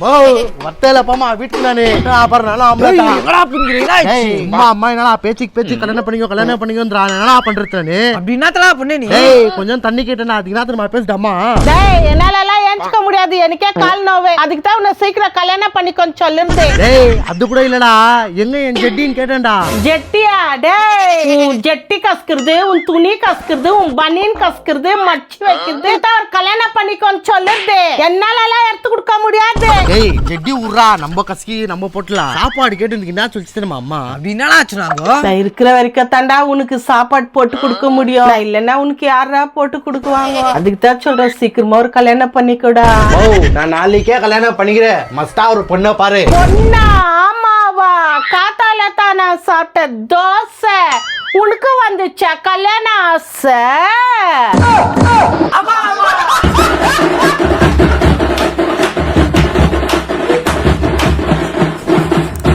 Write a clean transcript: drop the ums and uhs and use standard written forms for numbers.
வத்தையில போமா வீட்டுக்கு நானு அப்புறம் அம்மா என்னடா பேச்சுக்கு கல்யாணம் பண்ணிக்கோன்றான் என்னடா பண்றது அப்படின்னா பண்ணு நீ கொஞ்சம் தண்ணி கேட்டேன் அதுக்கு நான் பேசிட்டம்மா என்னால எல்லாம் ஏஞ்சிக்க முடியாது எனக்கே கால் நோவு அதுக்கு தான் உன்னை சீக்கிரம் கல்யாணம் பண்ணிக்கோன்னு சொல்லுறது. அது கூட இல்லடா எங்க என் ஜெட்டின்னு கேட்டேன்டா. ஜெட்டியா? டேய் உன் ஜெட்டி கஸ்கிறது உன் துணி கஸ்கிறது உன் பனியன் கஸ்கிறது மச்சி வைக்கிறது தான் கல்யாணம் பண்ணிக்கோன்னு சொல்லுறது. என்னால எல்லாம் எடுத்து கொடுக்க முடியாது. ஜெட்டி உர்றா நம்ம கஸ்கி நம்ம போட்டலாம். சாப்பாடு கேட்டு என்ன சொல்லிச்சு அம்மா அப்படின்னா நான் இருக்கிற வரைக்கும் தாண்டா உனக்கு சாப்பாடு போட்டு கொடுக்க முடியும். இல்லன்னா உனக்கு யாரா போட்டு கொடுக்குவாங்க. அதுக்கு தான் சொல்றேன் சீக்கிரமா ஒரு கல்யாணம் பண்ணிக்கூடா. நான் நாளைக்கே கல்யாணம் பண்ணிக்கிறேன். மஸ்டா ஒரு பொண்ணை பாரு. பொண்ணா? ஆமாவா? காத்தால தான் நான் சாப்பிட்ட தோசை உனக்கு வந்துச்சா கல்யாணம் ஆசை?